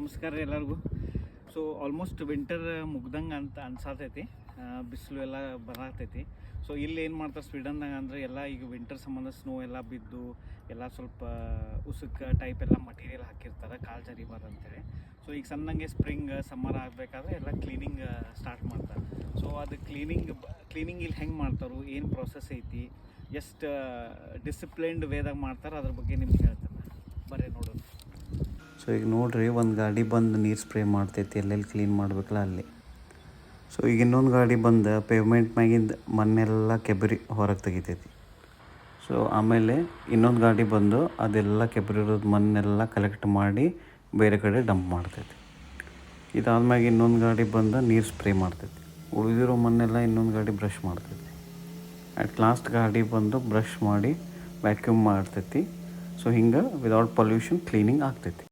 ನಮಸ್ಕಾರ ರೀ ಎಲ್ಲರಿಗೂ. ಸೊ ಆಲ್ಮೋಸ್ಟ್ ವಿಂಟರ್ ಮುಗ್ದಂಗೆ ಅಂತ ಅನ್ಸಾತೈತಿ. ಬಿಸಿಲು ಎಲ್ಲ ಬರಾತೈತಿ. ಸೊ ಇಲ್ಲಿ ಏನು ಮಾಡ್ತಾರೆ ಸ್ವೀಡನ್ದಾಗ ಅಂದರೆ ಎಲ್ಲ ಈಗ ವಿಂಟರ್ ಸಂಬಂಧ ಸ್ನೋ ಎಲ್ಲ ಬಿದ್ದು ಎಲ್ಲ ಸ್ವಲ್ಪ ಉಸುಕ ಟೈಪ್ ಎಲ್ಲ ಮಟೀರಿಯಲ್ ಹಾಕಿರ್ತಾರೆ ಕಾಲು ಜರಿಬಾರ್ದು ಅಂತೇಳಿ. ಸೊ ಈಗ ಸಣ್ಣಂಗೆ ಸ್ಪ್ರಿಂಗ್ ಸಮ್ಮರ್ ಆಗಬೇಕಾದ್ರೆ ಎಲ್ಲ ಕ್ಲೀನಿಂಗ್ ಸ್ಟಾರ್ಟ್ ಮಾಡ್ತಾರೆ. ಸೊ ಅದು ಕ್ಲೀನಿಂಗ್ ಇಲ್ಲಿ ಹೆಂಗೆ ಮಾಡ್ತಾರೆ, ಏನು ಪ್ರೊಸೆಸ್ ಐತಿ, ಎಷ್ಟು ಡಿಸಿಪ್ಲಿನ್ಡ್ ವೇದಾಗ ಮಾಡ್ತಾರೆ ಅದ್ರ ಬಗ್ಗೆ ನಿಮ್ಗೆ ಹೇಳ್ತಾರೆ. ಬರ್ರಿ ನೋಡೋದು. ಸೊ ಈಗ ನೋಡಿರಿ, ಒಂದು ಗಾಡಿ ಬಂದು ನೀರು ಸ್ಪ್ರೇ ಮಾಡ್ತೈತಿ ಎಲ್ಲೆಲ್ಲಿ ಕ್ಲೀನ್ ಮಾಡಬೇಕಲ್ಲ ಅಲ್ಲಿ. ಸೊ ಈಗ ಇನ್ನೊಂದು ಗಾಡಿ ಬಂದು ಪೇವ್ಮೆಂಟ್ ಮ್ಯಾಗಿಂದ ಮಣ್ಣೆಲ್ಲ ಕೆಬ್ಬರಿ ಹೊರಗೆ ತೆಗಿತೈತಿ. ಸೊ ಆಮೇಲೆ ಇನ್ನೊಂದು ಗಾಡಿ ಬಂದು ಅದೆಲ್ಲ ಕೆಬ್ಬರಿ ಇರೋದು ಮಣ್ಣೆಲ್ಲ ಕಲೆಕ್ಟ್ ಮಾಡಿ ಬೇರೆ ಕಡೆ ಡಂಪ್ ಮಾಡ್ತೈತಿ. ಇದಾದ್ಮ್ಯಾಗ ಇನ್ನೊಂದು ಗಾಡಿ ಬಂದು ನೀರು ಸ್ಪ್ರೇ ಮಾಡ್ತೈತಿ. ಉಳಿದಿರೋ ಮಣ್ಣೆಲ್ಲ ಇನ್ನೊಂದು ಗಾಡಿ ಬ್ರಷ್ ಮಾಡ್ತೈತಿ. ಅಟ್ ಲಾಸ್ಟ್ ಗಾಡಿ ಬಂದು ಬ್ರಷ್ ಮಾಡಿ ವ್ಯಾಕ್ಯೂಮ್ ಮಾಡ್ತೈತಿ. ಸೊ ಹಿಂಗೆ ವಿದೌಟ್ ಪೊಲ್ಯೂಷನ್ ಕ್ಲೀನಿಂಗ್ ಆಗ್ತೈತಿ.